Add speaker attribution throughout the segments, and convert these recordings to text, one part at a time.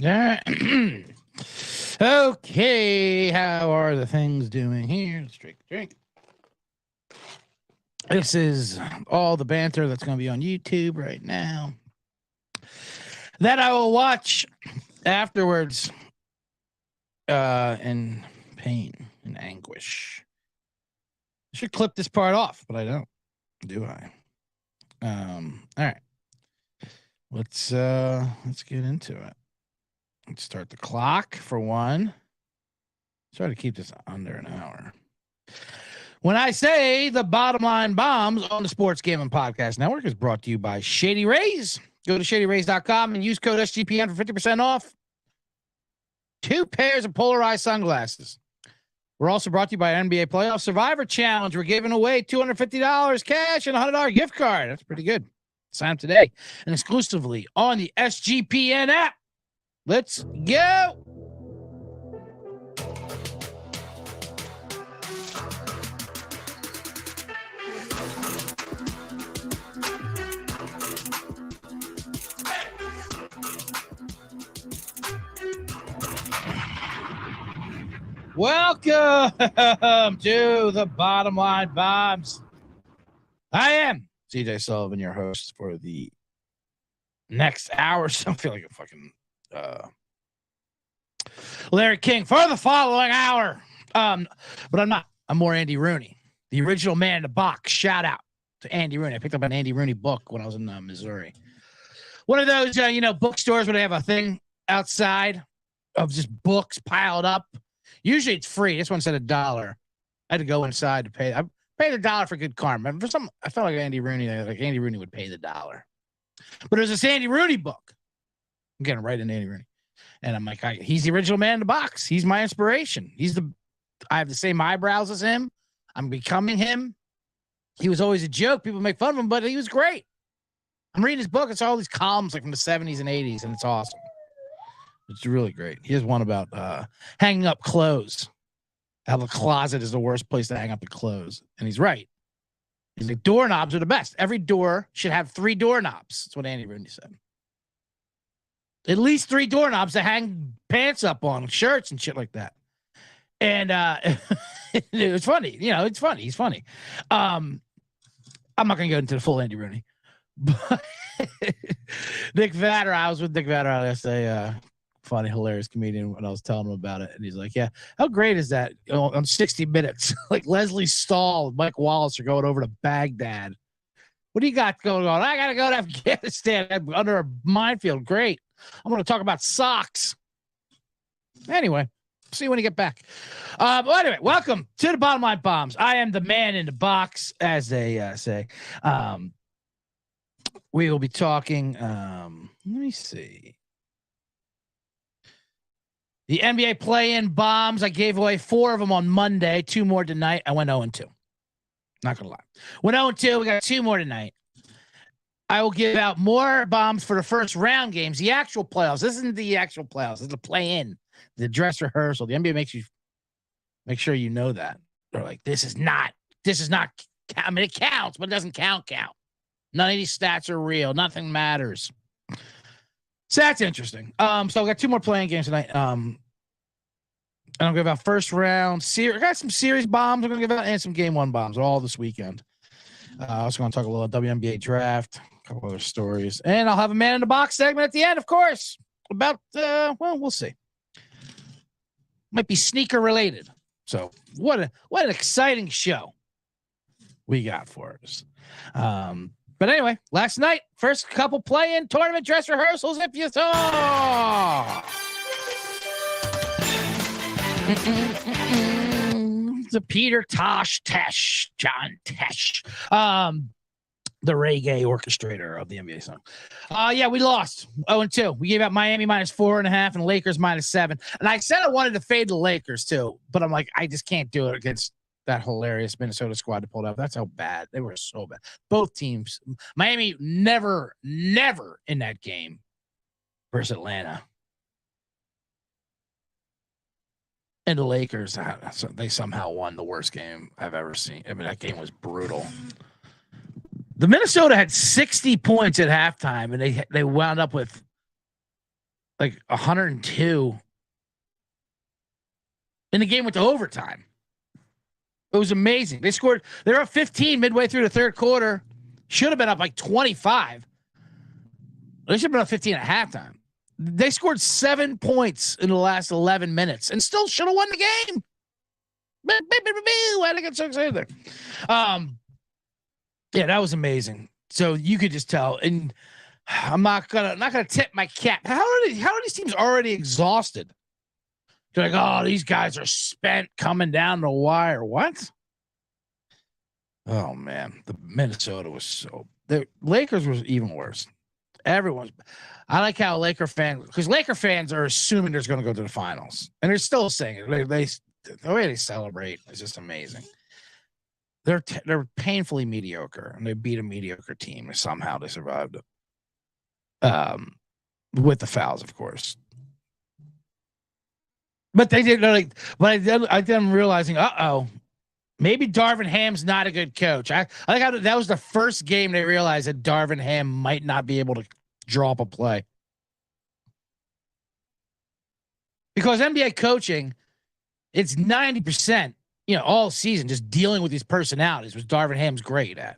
Speaker 1: Yeah. Okay, how are the things doing here? Let's drink. This is all the banter that's going to be on YouTube right now that I will watch afterwards in pain and anguish. I should clip this part off, but I don't. Do I? All right. Let's get into it. Let's start the clock for one. Try to keep this under an hour. When I say the bottom line bombs on the Sports Gambling Podcast Network is brought to you by Shady Rays. Go to shadyrays.com and use code SGPN for 50% off 2 pairs of polarized sunglasses. We're also brought to you by NBA Playoff Survivor Challenge. We're giving away $250 cash and a $100 gift card. That's pretty good. Sign up today and exclusively on the SGPN app. Let's go. Welcome to the Bottom Line Bombs. I am CJ Sullivan, your host for the next hour. So I feel like a fucking Larry King for the following hour. But I'm not. I'm more Andy Rooney, the original man in the box. Shout out to Andy Rooney. I picked up an Andy Rooney book when I was in Missouri. One of those, bookstores where they have a thing outside of just books piled up. Usually it's free. This one said $1. I had to go inside to pay. I paid $1 for good karma. For some, I felt like Andy Rooney would pay the $1. But it was this Andy Rooney book. I'm getting right into Andy Rooney. And I'm like, he's the original man in the box. He's my inspiration. I have the same eyebrows as him. I'm becoming him. He was always a joke. People make fun of him, but he was great. I'm reading his book. It's all these columns like from the 70s and 80s, and it's awesome. It's really great. He has one about hanging up clothes. How the closet is the worst place to hang up the clothes. And he's right. He's like, doorknobs are the best. Every door should have 3 doorknobs. That's what Andy Rooney said. At least 3 doorknobs to hang pants up on, shirts and shit like that. And it was funny. It's funny. He's funny. I'm not going to go into the full Andy Rooney. But Nick Vatter, I was with Nick Vatter yesterday. Funny, hilarious comedian when I was telling him about it. And he's like, yeah, how great is that on 60 Minutes? Like Leslie Stahl and Mike Wallace are going over to Baghdad. What do you got going on? I got to go to Afghanistan. I'm under a minefield. Great. I'm going to talk about socks. Anyway, see you when you get back. Well, anyway, welcome to the Bottom Line Bombs. I am the man in the box, as they say. We will be talking. Let me see. The NBA play-in bombs. I gave away 4 of them on Monday, 2 more tonight. I went 0-2. Not going to lie. Went 0-2. We got 2 more tonight. I will give out more bombs for the first round games, the actual playoffs. This isn't the actual playoffs. This is the play-in, the dress rehearsal. The NBA makes you make sure you know that. They're like, this is not, I mean, it counts, but it doesn't count. None of these stats are real. Nothing matters. So that's interesting. So we got 2 more playing games tonight. And I'll give out first round series. I got some series bombs I'm gonna give out and some game 1 bombs all this weekend. I was gonna talk a little WNBA draft, a couple other stories, and I'll have a man in the box segment at the end, of course. About we'll see. Might be sneaker related. So what an exciting show we got for us. But anyway, last night, first couple play-in tournament dress rehearsals, if you saw. The Peter John Tesh, the reggae orchestrator of the NBA song. Yeah, we lost 0-2. We gave out Miami -4.5 and Lakers -7. And I said I wanted to fade the Lakers too, but I'm like, I just can't do it against that hilarious Minnesota squad to pull out. That's how bad they were. So bad. Both teams. Miami never in that game versus Atlanta. And the Lakers, they somehow won the worst game I've ever seen. I mean, that game was brutal. The Minnesota had 60 points at halftime, and they wound up with like 102 in the game with the overtime. It was amazing. They scored. They were up 15 midway through the third quarter. Should have been up like 25. They should have been up 15 at halftime. They scored 7 points in the last 11 minutes and still should have won the game. Why did I get so excited there? Yeah, that was amazing. So you could just tell, and I'm not gonna tip my cap. How are these teams already exhausted? They're like, oh, these guys are spent coming down the wire. What? Oh man, the Minnesota was so. The Lakers was even worse. Everyone's. I like how Laker fans, because Laker fans are assuming they're going to go to the finals, and they're still saying it. The way they celebrate is just amazing. They're painfully mediocre, and they beat a mediocre team, and somehow they survived it. With the fouls, of course. But they did I did realizing, maybe Darvin Ham's not a good coach. I think that was the first game they realized that Darvin Ham might not be able to draw up a play. Because NBA coaching, it's 90%, all season just dealing with these personalities, which Darvin Ham's great at,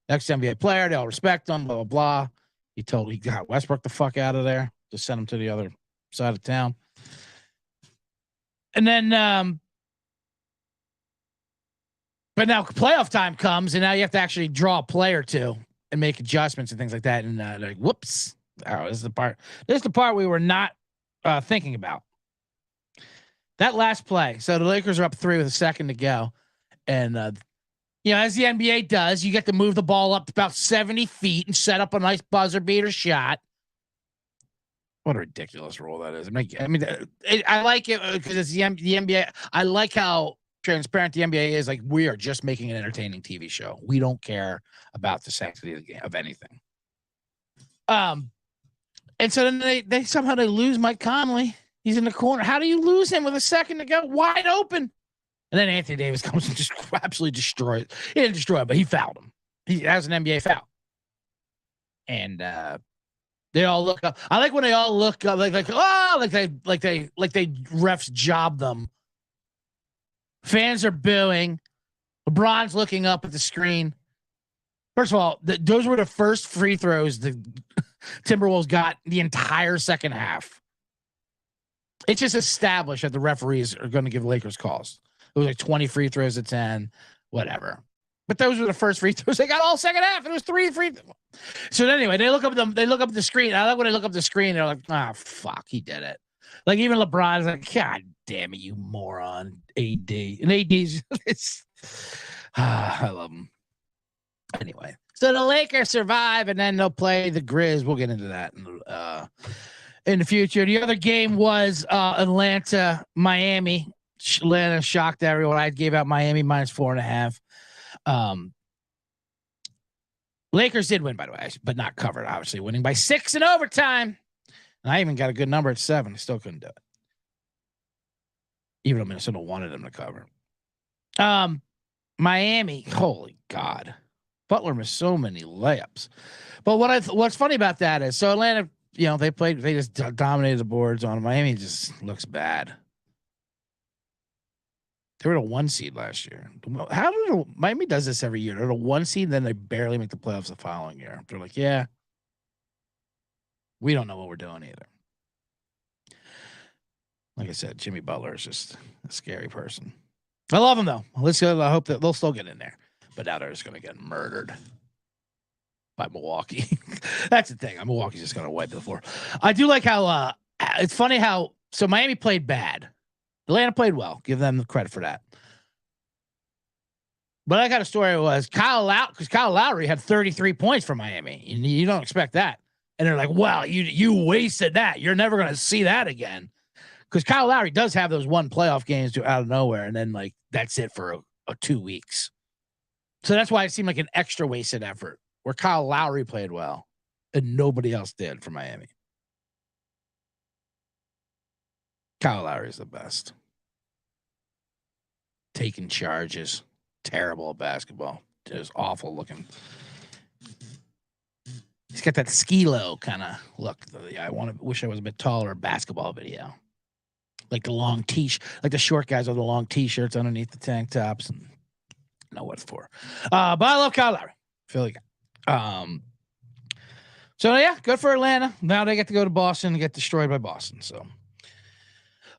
Speaker 1: ex-NBA player, they all respect him, blah, blah, blah. He got Westbrook the fuck out of there, just sent him to the other side of town. And then, but now playoff time comes, and now you have to actually draw a play or two and make adjustments and things like that. And like, whoops, this is the part we were not thinking about. That last play. So the Lakers are up 3 with a second to go, and as the NBA does, you get to move the ball up about 70 feet and set up a nice buzzer beater shot. What a ridiculous rule that is. I like it because it's the NBA. I like how transparent the NBA is. Like, we are just making an entertaining TV show. We don't care about the sanctity of the game, of anything. And so then they somehow lose Mike Conley. He's in the corner. How do you lose him with a second to go, wide open? And then Anthony Davis comes and just absolutely destroys. He didn't destroy it, but he fouled him. He has an NBA foul. And they all look up. I like when they all look up, like they refs job them. Fans are booing. LeBron's looking up at the screen. First of all, those were the first free throws the Timberwolves got the entire second half. It's just established that the referees are going to give Lakers calls. It was like 20 free throws to 10, whatever. But those were the first free throws they got all second half. It was 3 free throws. So anyway, they look up at the screen. I like when they look up the screen, they're like, fuck, he did it. Like, even LeBron's like, God damn it, you moron, AD. And AD's I love him. Anyway, so the Lakers survive, and then they'll play the Grizz. We'll get into that in the future. The other game was Atlanta, Miami. Atlanta shocked everyone. I gave out Miami -4.5. Lakers did win, by the way, but not covered, obviously, winning by 6 in overtime. And I even got a good number at 7. I still couldn't do it. Even though Minnesota wanted them to cover. Miami, holy God. Butler missed so many layups. But what's funny about that is, so Atlanta, they just dominated the boards on them. Miami just looks bad. They were a 1 seed last year. Miami does this every year? They're a 1 seed, then they barely make the playoffs the following year. They're like, yeah, we don't know what we're doing either. Like I said, Jimmy Butler is just a scary person. I love him though. I hope that they'll still get in there, but now they're just going to get murdered by Milwaukee. That's the thing. Milwaukee's just going to wipe the floor. I do like how it's funny how Miami played bad. Atlanta played well. Give them the credit for that. But I got a story was Kyle Lowry had 33 points for Miami. You don't expect that. And they're like, well, you wasted that. You're never going to see that again. Because Kyle Lowry does have those 1 playoff games out of nowhere. And then, like, that's it for 2 weeks. So that's why it seemed like an extra wasted effort where Kyle Lowry played well and nobody else did for Miami. Kyle Lowry is the best. Taking charges. Terrible at basketball. Just awful looking. He's got that skilo kind of look. I wish I was a bit taller. Basketball video, like the long like the short guys with the long t-shirts underneath the tank tops, and know what for. But I love Kyle Lowry, Philly guy. So yeah, good for Atlanta. Now they get to go to Boston and get destroyed by Boston. So,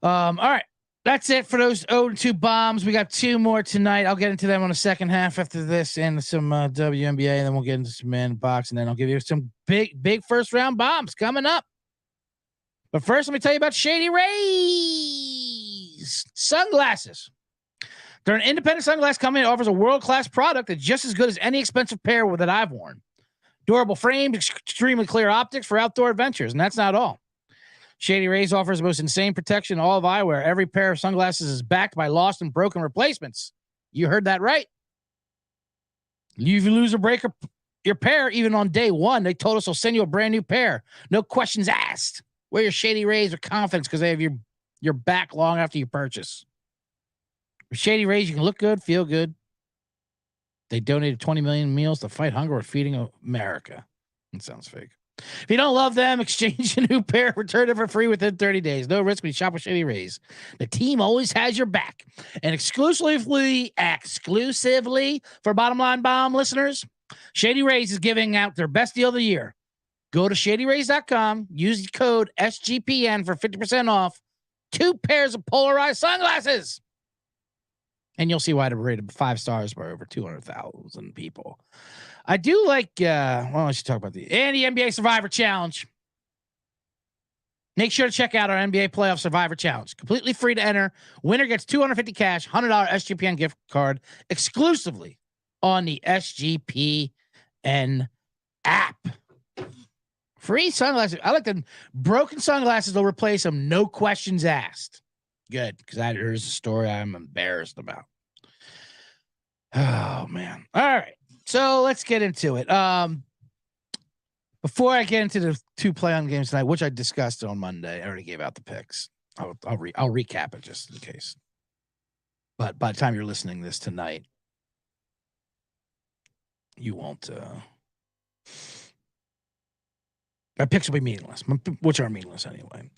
Speaker 1: all right. That's it for those 0-2 bombs. We got 2 more tonight. I'll get into them on the second half after this and some WNBA, and then we'll get into some man box, and then I'll give you some big first round bombs coming up. But first, let me tell you about Shady Rays sunglasses. They're an independent sunglass company that offers a world-class product that's just as good as any expensive pair that I've worn. Durable frames, extremely clear optics for outdoor adventures, and that's not all. Shady Rays offers the most insane protection in all of eyewear. Every pair of sunglasses is backed by lost and broken replacements. You heard that right. If you lose or break your pair, even on day 1, they told us they'll send you a brand new pair. No questions asked. Wear your Shady Rays with confidence because they have your back long after you purchase. With Shady Rays, you can look good, feel good. They donated 20 million meals to fight hunger or feeding America. That sounds fake. If you don't love them, exchange a new pair, return it for free within 30 days. No risk when you shop with Shady Rays. The team always has your back. And exclusively for Bottom Line Bomb listeners, Shady Rays is giving out their best deal of the year. Go to shadyrays.com, use the code SGPN for 50% off 2 pairs of polarized sunglasses. And you'll see why they're rated 5 stars by over 200,000 people. I do like, I should talk about the NBA Survivor Challenge. Make sure to check out our NBA Playoff Survivor Challenge. Completely free to enter. Winner gets $250 cash, $100 SGPN gift card exclusively on the SGPN app. Free sunglasses. I like the broken sunglasses. They'll replace them. No questions asked. Good, because there's a story I'm embarrassed about. Oh, man. All right. So let's get into it. Before I get into the 2 play-on games tonight, which I discussed on Monday, I already gave out the picks. I'll recap it just in case. But by the time you're listening this tonight, you won't. My picks will be meaningless, which are meaningless anyway.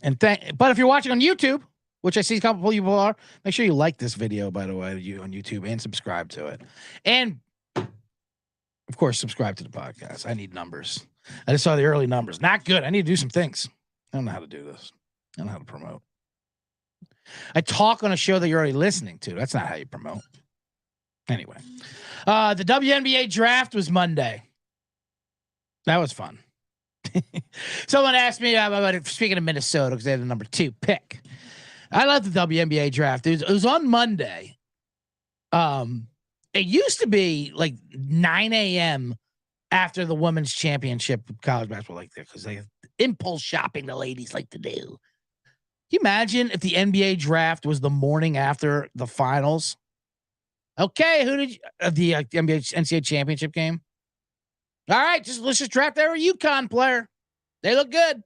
Speaker 1: But if you're watching on YouTube, which I see a couple people are, make sure you like this video, by the way, on YouTube, and subscribe to it. And of course, subscribe to the podcast. I need numbers. I just saw the early numbers. Not good. I need to do some things. I don't know how to do this. I don't know how to promote. I talk on a show that you're already listening to. That's not how you promote. Anyway, the WNBA draft was Monday. That was fun. Someone asked me about it, speaking of Minnesota, because they had the number 2 pick. I love the WNBA draft. It was on Monday. It used to be like 9 a.m. after the women's championship college basketball, like that, because they have impulse shopping the ladies like to do. Can you imagine if the NBA draft was the morning after the finals? Okay, who did the NBA NCAA championship game? All right, let's just draft every UConn player. They look good.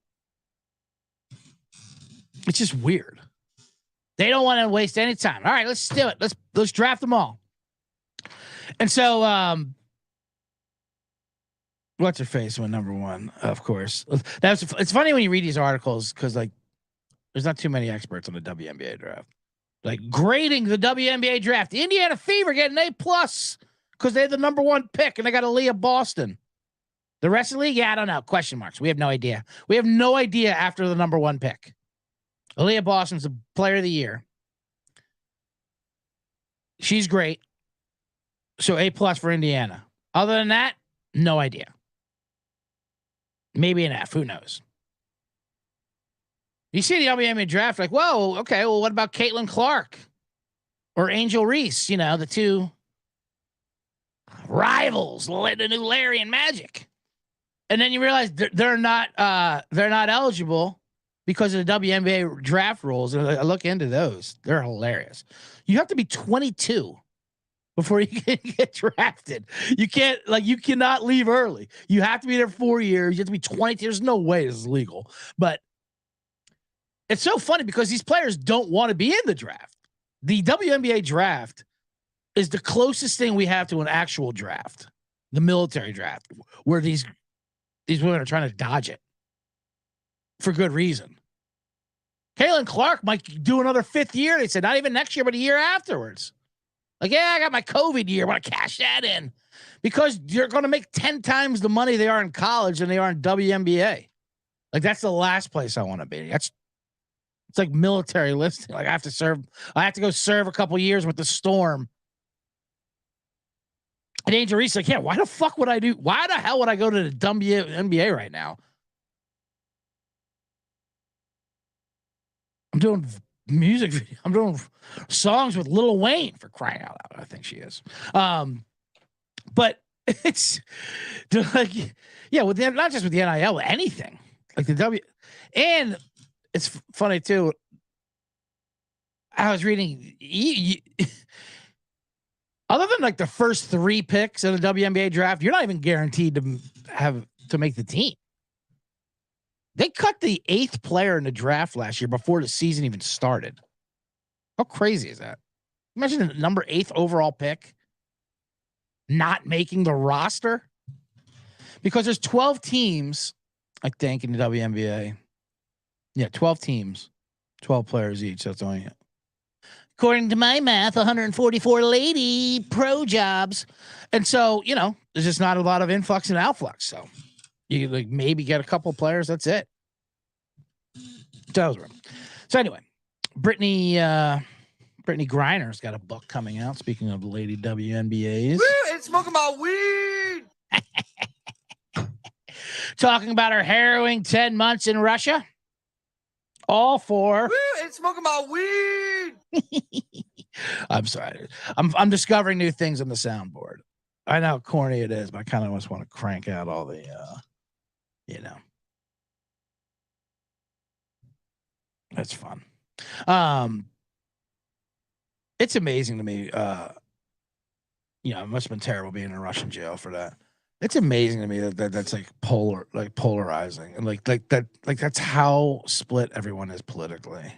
Speaker 1: It's just weird. They don't want to waste any time. All right, let's do it. Let's draft them all. And so, what's her face went number 1, of course. It's funny when you read these articles because like there's not too many experts on the WNBA draft. Like grading the WNBA draft. The Indiana Fever getting A+ because they had the number 1 pick and they got Aaliyah Boston. The rest of the league, I don't know. Question marks. We have no idea. We have no idea after the number 1 pick. Aaliyah Boston's the player of the year. She's great. So A+ for Indiana. Other than that, no idea. Maybe an F. Who knows? You see the WNBA draft, like, whoa, okay, well, what about Caitlin Clark or Angel Reese? You know, the 2 rivals, the new Larry and Magic. And then you realize they're not eligible because of the WNBA draft rules. And I look into those. They're hilarious. You have to be 22 before you can get drafted. You cannot leave early. You have to be there 4 years. You have to be 22. There's no way this is legal. But it's so funny because these players don't want to be in the draft. The WNBA draft is the closest thing we have to an actual draft, the military draft, where these these women are trying to dodge it for good reason. Caitlin Clark might do another 5th year. They said not even next year, but a year afterwards. Like, yeah, I got my COVID year. I want to cash that in because you're going to make 10 times the money they are in college than they are in WNBA. Like, that's the last place I want to be. It's like military listing. Like, I have to go serve a couple years with the Storm. And Angel Reese, like, yeah, why the fuck would I do? Why the hell would I go to the WNBA right now? I'm doing music video. I'm doing songs with Lil Wayne, for crying out loud. I think she is. But it's like, yeah, with the, not just with the NIL, anything like the and it's funny too. I was reading, other than like the first 3 picks in the WNBA draft, you're not even guaranteed to make the team. They cut the 8th player in the draft last year before the season even started. How crazy is that? Imagine the number 8th overall pick not making the roster because there's 12 teams, I think, in the WNBA. Yeah, 12 teams, 12 players each. That's only, according to my math, 144 lady pro jobs. And so, you know, there's just not a lot of influx and outflux. So you like maybe get a couple players. That's it. So anyway, Brittany Griner's got a book coming out. Speaking of the lady WNBAs,
Speaker 2: it's smoking my weed.
Speaker 1: Talking about her harrowing 10 months in Russia. All for
Speaker 2: it's smoking my weed.
Speaker 1: I'm sorry. I'm discovering new things on the soundboard. I know how corny it is, but I kind of just want to crank out all the you know. That's fun. It's amazing to me. You know, it must have been terrible being in a Russian jail for that. It's amazing to me that's like polarizing and like that's how split everyone is politically.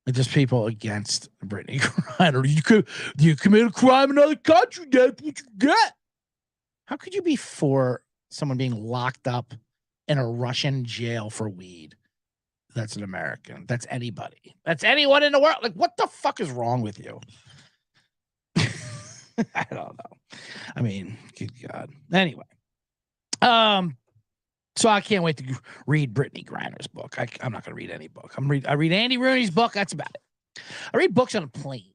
Speaker 1: Like just people against Brittany Griner. You commit a crime in another country, that's what you get. How could you be for someone being locked up in a Russian jail for weed? That's an American. That's anybody. That's anyone in the world. Like, what the fuck is wrong with you? I don't know. I mean, good God. Anyway. So I can't wait to read Brittany Griner's book. I'm not going to read any book. I read Andy Rooney's book. That's about it. I read books on a plane.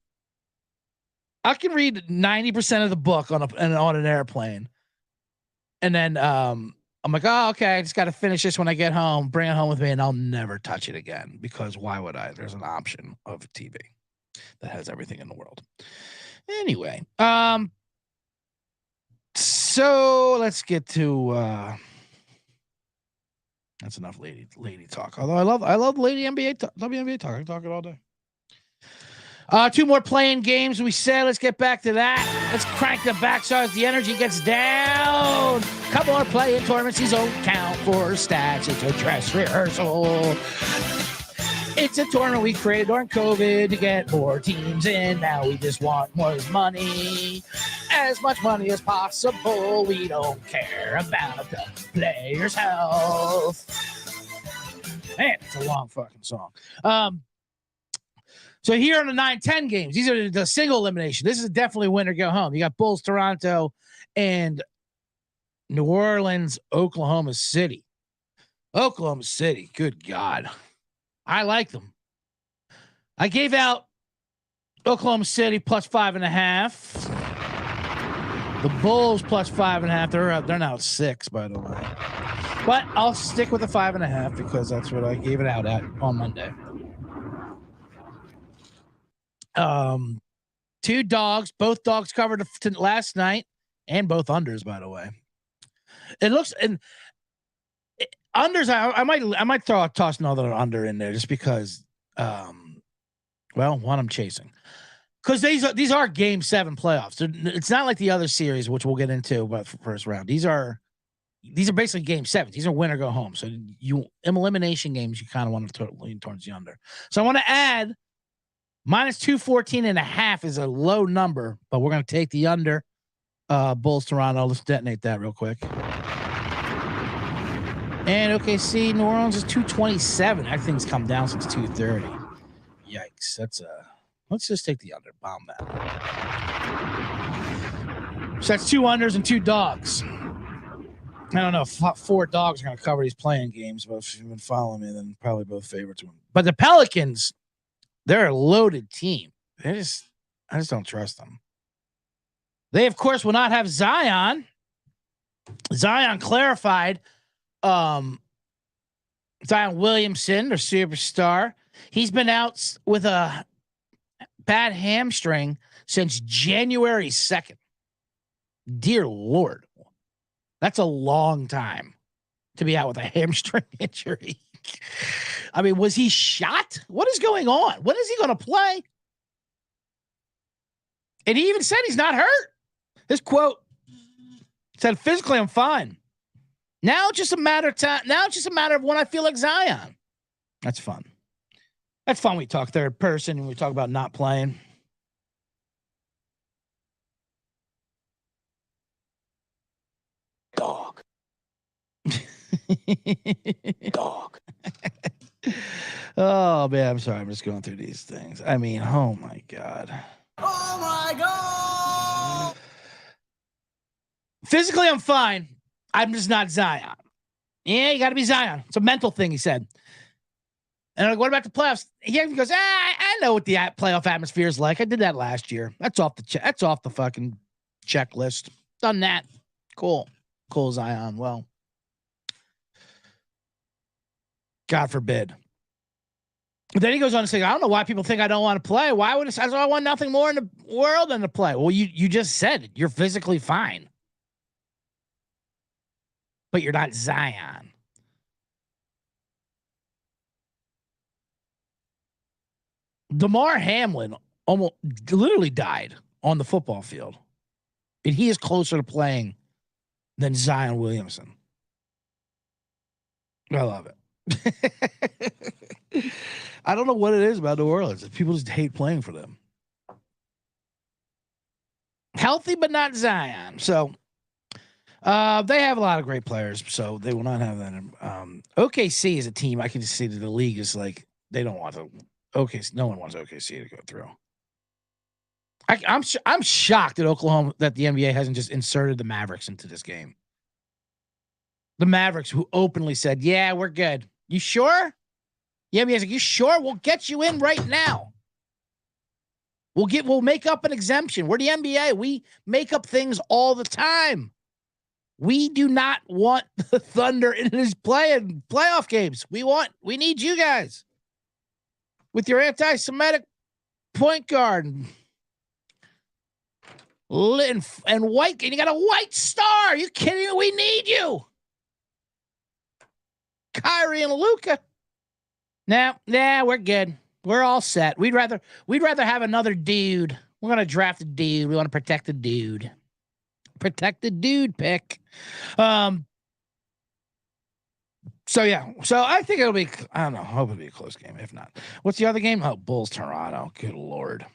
Speaker 1: I can read 90% of the book on an airplane. And then I'm like, oh, okay, I just got to finish this when I get home, bring it home with me, and I'll never touch it again because why would I? There's an option of TV that has everything in the world. Anyway, so let's get to that's enough lady talk. Although I love lady WNBA talk. I can talk it all day. 2 more playing games. We said let's get back to that. Let's crank the back so as the energy gets down. Couple more playing tournaments. These don't count for stats. It's a dress rehearsal. It's a tournament we created during COVID to get more teams in. Now we just want more money. As much money as possible. We don't care about the player's health. Man, it's a long fucking song. So here are the 9-10 games. These are the single elimination. This is definitely win or go home. You got Bulls, Toronto, and New Orleans, Oklahoma City. Oklahoma City, good God. I like them. I gave out Oklahoma City plus 5.5. The Bulls plus 5.5. They're now 6, by the way. But I'll stick with the 5.5 because that's what I gave it out at on Monday. 2 dogs. Both dogs covered last night, and both unders, by the way. It looks and unders. I might toss another under in there just because. Well, one I'm chasing because these are Game 7 playoffs. It's not like the other series, which we'll get into, but first round. These are basically Game 7. These are win or go home. So in elimination games, you kind of want to lean towards the under. So I want to add. Minus 214.5 is a low number, but we're going to take the under. Bulls, Toronto. Let's detonate that real quick. And OKC, New Orleans is 227. That thing's come down since 230. Yikes. That's let's just take the under. Bomb that. So that's 2 unders and 2 dogs. I don't know if 4 dogs are going to cover these playing games, but if you've been following me, then probably both favorites win. But the Pelicans, they're a loaded team. I just don't trust them. They, of course, will not have Zion. Zion clarified. Zion Williamson, their superstar, he's been out with a bad hamstring since January 2nd. Dear Lord. That's a long time to be out with a hamstring injury. I mean, was he shot? What is going on? When is he going to play? And he even said he's not hurt. This quote said, physically, I'm fine. Now it's just a matter of time. Now it's just a matter of when I feel like Zion. That's fun. That's fun. We talk third person and we talk about not playing. Dog. Dog. Oh, man. I'm sorry. I'm just going through these things. I mean, oh, my God.
Speaker 2: Oh my God.
Speaker 1: Physically, I'm fine. I'm just not Zion. Yeah, you got to be Zion. It's a mental thing, he said. And I'm like, what about the playoffs? He goes, I know what the playoff atmosphere is like. I did that last year. That's off the fucking checklist. Done that. Cool, Zion. Well, God forbid. But then he goes on to say, I don't know why people think I don't want to play. Why would I want nothing more in the world than to play? Well, you just said it. You're physically fine. But you're not Zion. DeMar Hamlin almost literally died on the football field. And he is closer to playing than Zion Williamson. I love it. I don't know what it is about New Orleans. People just hate playing for them. Healthy, but not Zion. So they have a lot of great players, so they will not have that. OKC is a team I can just see that the league is like, they don't want to. OKC, no one wants OKC to go through. I'm shocked that the NBA hasn't just inserted the Mavericks into this game. The Mavericks, who openly said, "Yeah, we're good. You sure?" The NBA's like, "You sure? We'll get you in right now. We'll make up an exemption. We're the NBA. We make up things all the time. We do not want the Thunder in his playoff games. We need you guys with your anti-Semitic point guard and white. And you got a white star. Are you kidding me? We need you. Kyrie and Luka. Nah, we're good. We're all set. We'd rather have another dude. We're gonna draft a dude. We want to protect the dude. Protect the dude pick. So yeah. So I think it'll be, I don't know, hope it'll be a close game. If not, what's the other game? Oh, Bulls Toronto. Good Lord.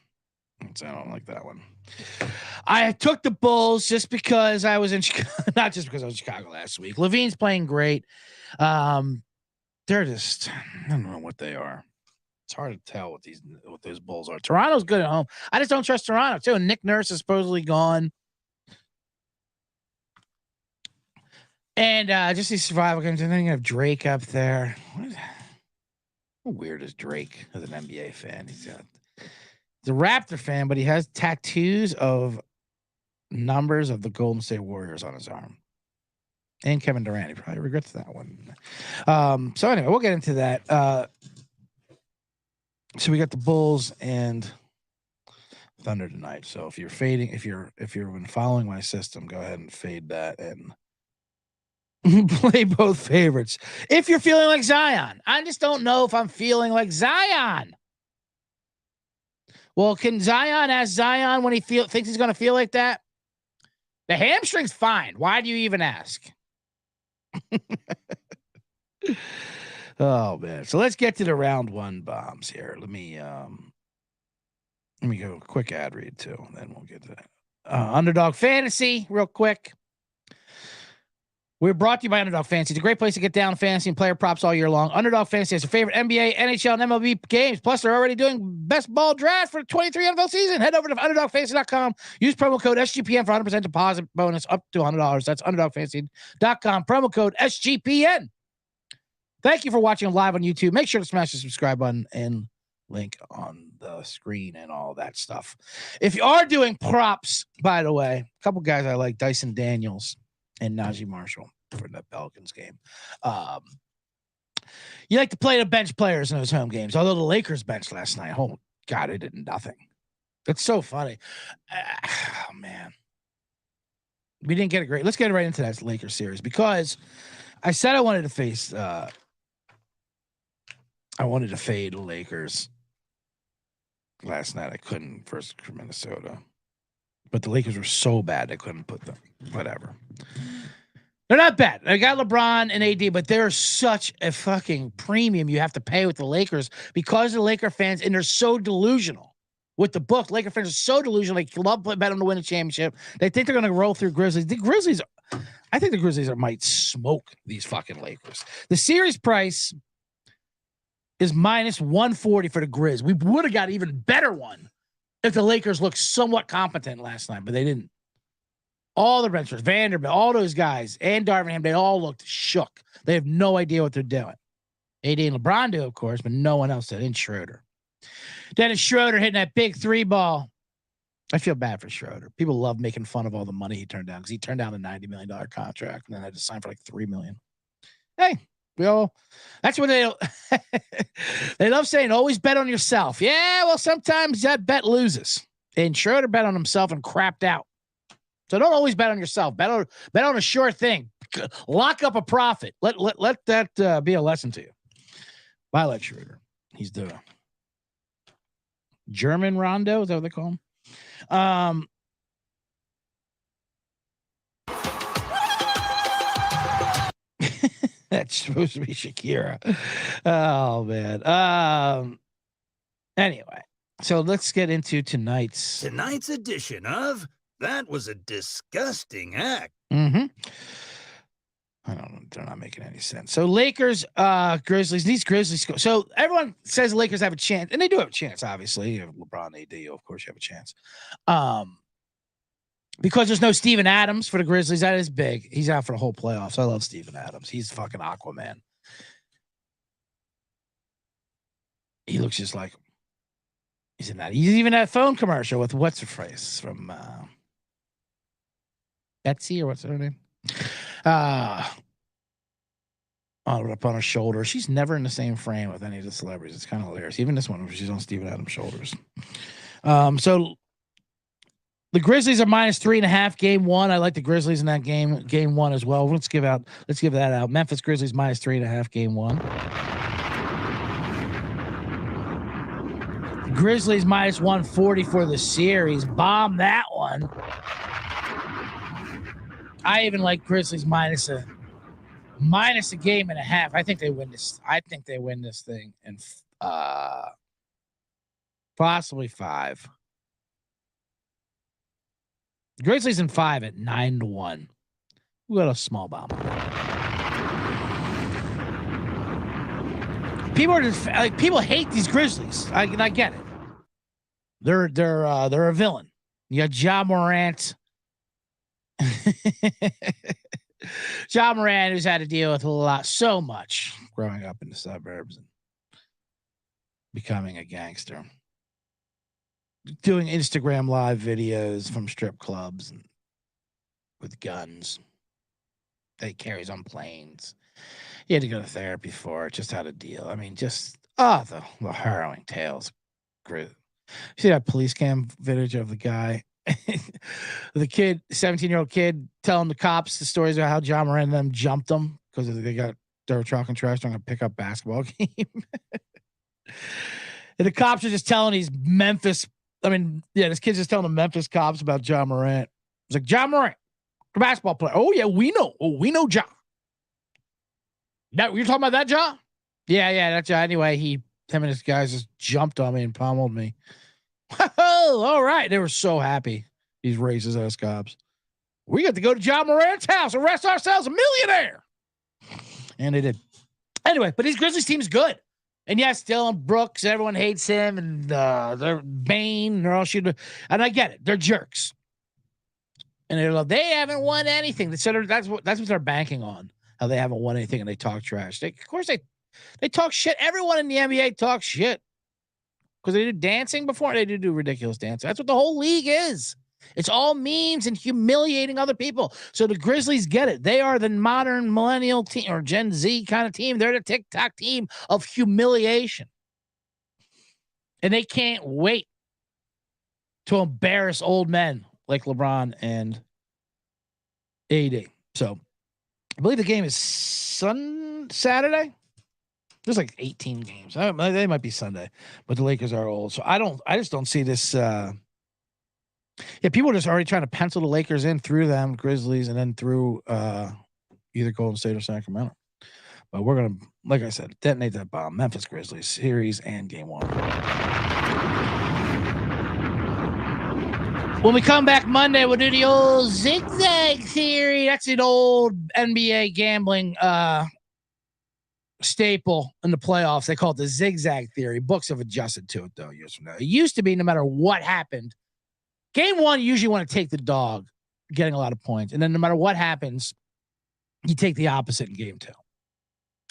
Speaker 1: I don't like that one. I took the Bulls just because I was in Chicago, not just because I was in Chicago last week. Levine's playing great. They're just, I don't know what they are. It's hard to tell what those Bulls are. Toronto's good at home. I just don't trust Toronto too. And Nick Nurse is supposedly gone. And just these survival games. And then you have Drake up there. How weird is Drake as an NBA fan? He's a Raptor fan, but he has tattoos of numbers of the Golden State Warriors on his arm. And Kevin Durant. He probably regrets that one. So anyway, we'll get into that. So we got the Bulls and Thunder tonight. So if you're fading, if you've been following my system, go ahead and fade that and play both favorites. If you're feeling like Zion, I just don't know if I'm feeling like Zion. Well, can Zion ask Zion when he thinks he's going to feel like that? The hamstring's fine. Why do you even ask? Oh man. So let's get to the round one bombs here. Let me go quick ad read too, and then we'll get to that. Underdog fantasy real quick. We're brought to you by Underdog Fantasy. It's a great place to get down fantasy and player props all year long. Underdog Fantasy has your favorite NBA, NHL, and MLB games. Plus, they're already doing best ball draft for the 23 NFL season. Head over to UnderdogFantasy.com. Use promo code SGPN for 100% deposit bonus up to $100. That's UnderdogFantasy.com. Promo code SGPN. Thank you for watching live on YouTube. Make sure to smash the subscribe button and link on the screen and all that stuff. If you are doing props, by the way, a couple guys I like, Dyson Daniels and Najee Marshall for the Pelicans game. You like to play the bench players in those home games, although the Lakers bench last night, oh God, it did nothing. It's so funny. Oh man. We didn't get a great. Let's get right into that Lakers series because I said I wanted to face I wanted to fade the Lakers last night. I couldn't versus Minnesota. But the Lakers were so bad I couldn't put them. Whatever. They're not bad. I got LeBron and AD, but they're such a fucking premium you have to pay with the Lakers because the Laker fans, and they're so delusional with the book. Laker fans are so delusional. They love betting to win a championship. They think they're going to roll through Grizzlies. I think the Grizzlies might smoke these fucking Lakers. The series price is minus 140 for the Grizz. We would have got an even better one if the Lakers looked somewhat competent last night, but they didn't. All the benchers, Vanderbilt, all those guys, and Darvingham, they all looked shook. They have no idea what they're doing. AD and LeBron do, of course, but no one else did. And Schroeder. Dennis Schroeder hitting that big three ball. I feel bad for Schroeder. People love making fun of all the money he turned down because he turned down a $90 million contract and then had to sign for like $3 million. Hey, that's what they they love saying, always bet on yourself. Yeah, well, sometimes that bet loses. And Schroeder bet on himself and crapped out. So don't always bet on yourself. Bet on a sure thing. Lock up a profit. Let that be a lesson to you. I like Schroeder. He's the German Rondo. Is that what they call him? That's supposed to be Shakira. Oh man. Anyway, so let's get into tonight's
Speaker 2: edition of That Was a Disgusting Act.
Speaker 1: I don't know. They're not making any sense. So Lakers, Grizzlies, these Grizzlies. So everyone says the Lakers have a chance, and they do have a chance, obviously. You have LeBron, AD, of course you have a chance. Because there's no Steven Adams for the Grizzlies. That is big. He's out for the whole playoffs. I love Steven Adams. He's fucking Aquaman. He looks just like him. He's in that. He's even that phone commercial with what's her face from Betsy or what's her name? Up on her shoulder. She's never in the same frame with any of the celebrities. It's kind of hilarious. Even this one, she's on Steven Adams' shoulders. So the Grizzlies are minus 3.5 game one. I like the Grizzlies in that game one as well. Let's give that out. Memphis Grizzlies minus 3.5 game one. Grizzlies minus 140 for the series. Bomb that one. I even like Grizzlies minus a game and a half. I think they win this. I think they win this thing in possibly 5. Grizzlies in 5 at 9-1. We got a small bomb. People are just like, people hate these Grizzlies. I get it. They're a villain. You got Ja Morant. Ja Morant, who's had to deal with so much growing up in the suburbs and becoming a gangster. Doing Instagram live videos from strip clubs and with guns that he carries on planes. He had to go to therapy for it, just how to deal. I mean, just the harrowing tales. Great. You see that police cam footage of the guy, the kid, 17-year-old kid, telling the cops the stories about how Ja Morant and them jumped them because they were trucking trash during a pickup basketball game. And the cops are just telling these Memphis. This kid's just telling the Memphis cops about Ja Morant. It's like, Ja Morant, the basketball player. Oh, yeah, we know. Oh, we know Ja. That, you're talking about that Ja? Yeah, that's Ja. Anyway, him and his guys just jumped on me and pummeled me. Oh, all right. They were so happy, these racist ass cops. We got to go to John Morant's house and rest ourselves a millionaire. And they did. Anyway, but his Grizzlies team is good. And yes, Dylan Brooks, everyone hates him, and they're vain. They're all shooting. And I get it. They're jerks. And they're like, they haven't won anything. So that's what they're banking on. How they haven't won anything and they talk trash. Of course, they talk shit. Everyone in the NBA talks shit. Because they do dancing before. They do ridiculous dancing. That's what the whole league is. It's all memes and humiliating other people. So the Grizzlies get it. They are the modern millennial team or Gen Z kind of team. They're the TikTok team of humiliation. And they can't wait to embarrass old men like LeBron and AD. So I believe the game is Saturday. There's like 18 games. They might be Sunday, but the Lakers are old. So I just don't see this. People are just already trying to pencil the Lakers in through them, Grizzlies, and then through either Golden State or Sacramento. But we're going to, like I said, detonate that bomb. Memphis Grizzlies series and game 1. When we come back Monday, we'll do the old zigzag theory. That's an old NBA gambling staple in the playoffs. They call it the zigzag theory. Books have adjusted to it, though, years from now. It used to be no matter what happened, game 1, you usually want to take the dog, getting a lot of points. And then no matter what happens, you take the opposite in game 2.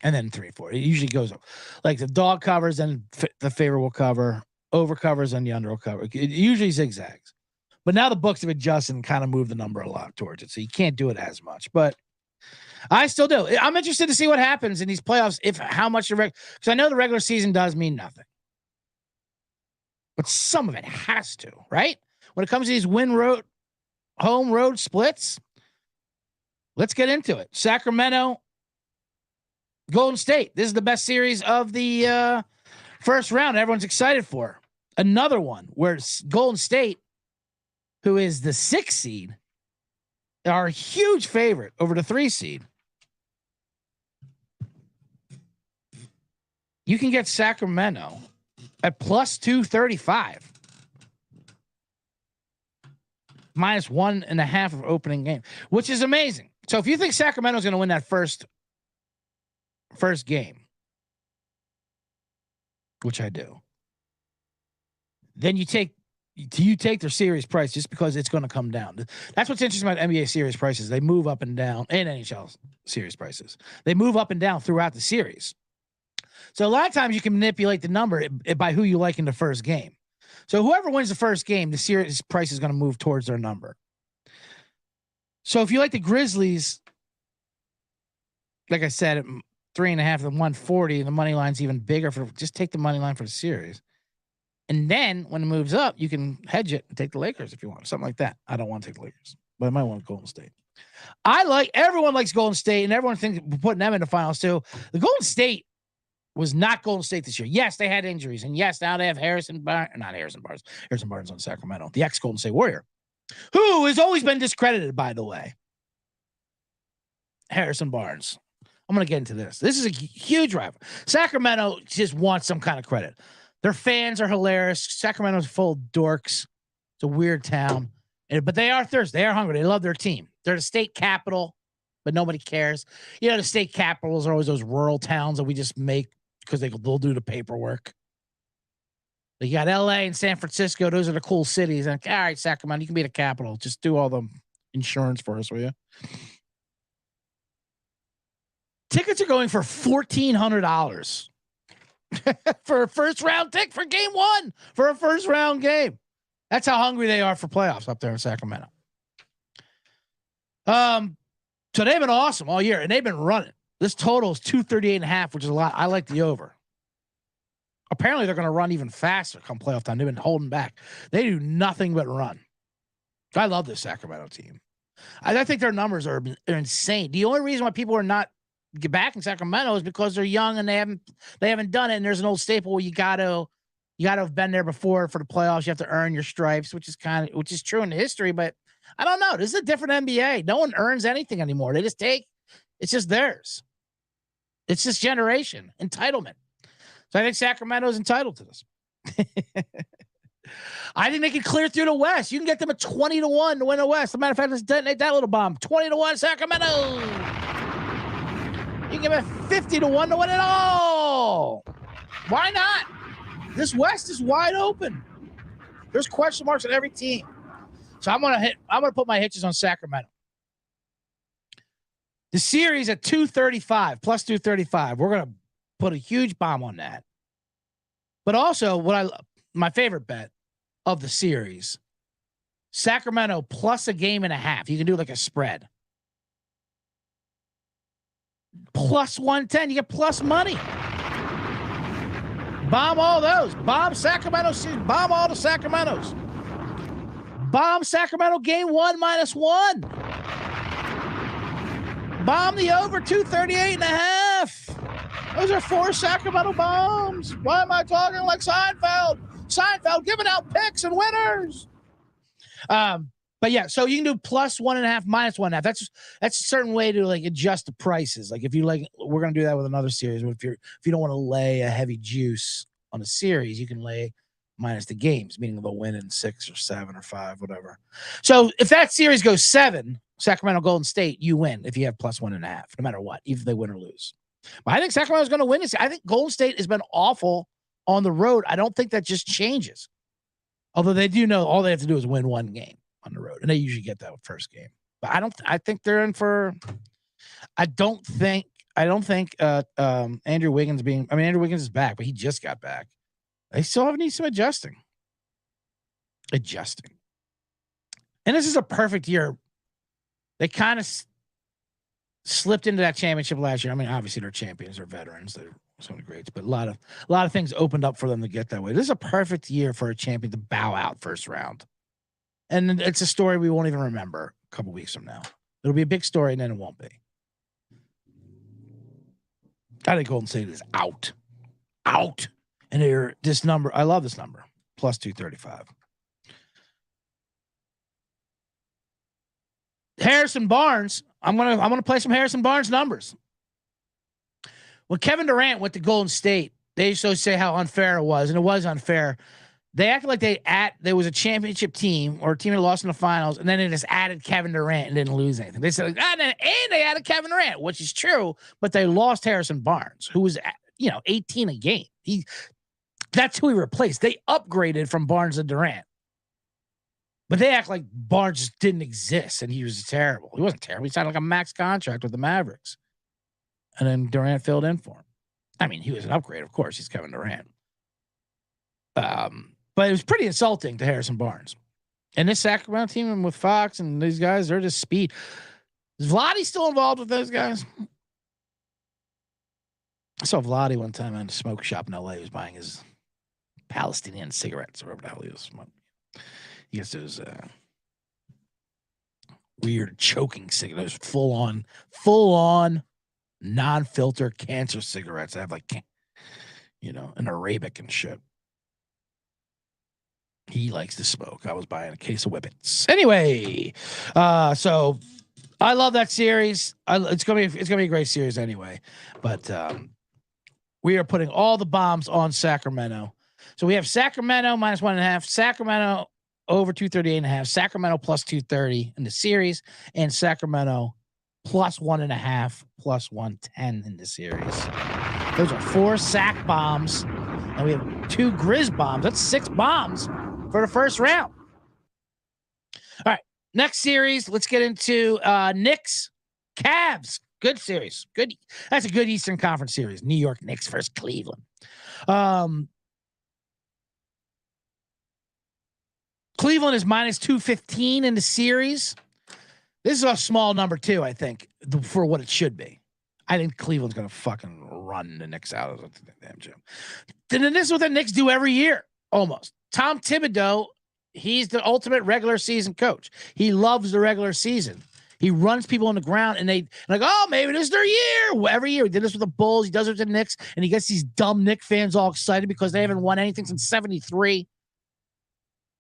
Speaker 1: And then 3, 4. It usually goes up. Like the dog covers, then the favor will cover. Over covers, and the under will cover. It usually zigzags. But now the books have adjusted and kind of moved the number a lot towards it. So you can't do it as much. But I still do. I'm interested to see what happens in these playoffs, how much because I know the regular season does mean nothing. But some of it has to, right? When it comes to these home road splits, let's get into it. Sacramento, Golden State. This is the best series of the first round. Everyone's excited for. Another one where Golden State, who is the 6th seed, are a huge favorite over the 3 seed. You can get Sacramento at plus 235. Minus 1.5 of opening game, which is amazing. So if you think Sacramento is going to win that first game, which I do, then you take their series price just because it's going to come down. That's what's interesting about NBA series prices. They move up and down, and NHL series prices. They move up and down throughout the series. So a lot of times you can manipulate the number by who you like in the first game. So whoever wins the first game, the series price is going to move towards their number. So if you like the Grizzlies, like I said, at 3.5 to 140, and the money line's even bigger just take the money line for the series. And then when it moves up, you can hedge it and take the Lakers if you want, something like that. I don't want to take the Lakers, but I might want Golden State. Everyone likes Golden State, and everyone thinks we're putting them in the finals too. The Golden State was not Golden State this year. Yes, they had injuries, and yes, now they have Harrison Barnes on Sacramento, the ex-Golden State Warrior, who has always been discredited, by the way. Harrison Barnes. I'm going to get into this. This is a huge rival. Sacramento just wants some kind of credit. Their fans are hilarious. Sacramento's full of dorks. It's a weird town. But they are thirsty. They are hungry. They love their team. They're the state capital, but nobody cares. You know, the state capitals are always those rural towns that we just make because they'll do the paperwork. You got LA and San Francisco. Those are the cool cities. And all right, Sacramento, you can be the capital. Just do all the insurance for us, will you? Tickets are going for $1,400 for a first round ticket for game 1 for a first round game. That's how hungry they are for playoffs up there in Sacramento. So they've been awesome all year, and they've been running. This total is 238.5, which is a lot. I like the over. Apparently, they're going to run even faster come playoff time. They've been holding back. They do nothing but run. I love this Sacramento team. I think their numbers are insane. The only reason why people are not get back in Sacramento is because they're young and they haven't done it. And there's an old staple where you got to have been there before for the playoffs. You have to earn your stripes, which is true in history. But I don't know. This is a different NBA. No one earns anything anymore. They just take. It's just theirs. It's this generation entitlement. So I think Sacramento's entitled to this. I think they can clear through the West. You can get them at 20-1 to win the West. As a matter of fact, let's detonate that little bomb. 20-1 Sacramento. You can give it 50-1 to win it all. Why not? This West is wide open. There's question marks on every team. So I'm gonna put my hitches on Sacramento. The series at 235 plus 235. We're gonna put a huge bomb on that. But also, my favorite bet of the series, Sacramento plus a game and a half. You can do like a spread. Plus 110, you get plus money. Bomb all those. Bomb Sacramento. Bomb all the Sacramentos. Bomb Sacramento game 1 -1. Bomb the over 238.5. Those are 4 Sacramento bombs. Why am I talking like Seinfeld? Seinfeld giving out picks and winners. But yeah, so you can do plus 1.5, minus 1.5. That's a certain way to like adjust the prices. Like if you like, we're gonna do that with another series. If you don't want to lay a heavy juice on a series, you can lay minus the games, meaning they'll win in 6 or 7 or 5, whatever. So if that series goes 7, Sacramento Golden State, you win if you have plus 1.5, no matter what, even if they win or lose. But I think Sacramento's going to win this. I think Golden State has been awful on the road. I don't think that just changes. Although they do know all they have to do is win 1 game on the road, and they usually get that first game. But I think they're in for. I don't think Andrew Wiggins Andrew Wiggins is back, but he just got back. They still need some adjusting. And this is a perfect year. They kind of slipped into that championship last year. I mean, obviously they're champions, they're veterans, they're some of the greats, but a lot of things opened up for them to get that way. This is a perfect year for a champion to bow out first round. And it's a story we won't even remember a couple weeks from now. It'll be a big story, and then it won't be. I think Golden State is out. And this number, I love this number, plus 235. Harrison Barnes, I'm gonna play some Harrison Barnes numbers. When Kevin Durant went to Golden State, they used to say how unfair it was, and it was unfair. They acted like there was a championship team or a team that lost in the finals, and then they just added Kevin Durant and didn't lose anything. They said, and they added Kevin Durant, which is true, but they lost Harrison Barnes, who was 18 a game. That's who he replaced. They upgraded from Barnes and Durant. But they act like Barnes just didn't exist and he was terrible. He wasn't terrible. He signed like a max contract with the Mavericks. And then Durant filled in for him. I mean, he was an upgrade, of course. He's Kevin Durant. But it was pretty insulting to Harrison Barnes. And this Sacramento team with Fox and these guys, they're just speed. Is Vlade still involved with those guys? I saw Vlade one time in a smoke shop in LA. He was buying his Palestinian cigarettes or whatever the hell he was smoking. He gets those weird choking cigarettes, full on non-filter cancer cigarettes. I have like, an Arabic and shit. He likes to smoke. I was buying a case of Whippets. Anyway, so I love that series. It's gonna be a great series anyway. But we are putting all the bombs on Sacramento. So we have Sacramento minus 1.5, Sacramento over 238.5, Sacramento plus 230 in the series, and Sacramento plus 1.5, plus 110 in the series. Those are 4 Sac bombs, and we have 2 Grizz bombs. That's 6 bombs for the first round. All right, next series, let's get into Knicks, Cavs. Good series. Good. That's a good Eastern Conference series. New York Knicks versus Cleveland. Cleveland is minus 215 in the series. This is a small number too, I think, for what it should be. I think Cleveland's going to fucking run the Knicks out of the damn gym. Then this is what the Knicks do every year, almost. Tom Thibodeau, he's the ultimate regular season coach. He loves the regular season. He runs people on the ground, and they like, oh, maybe this is their year. Well, every year he did this with the Bulls. He does it with the Knicks, and he gets these dumb Knicks fans all excited because they haven't won anything since '73.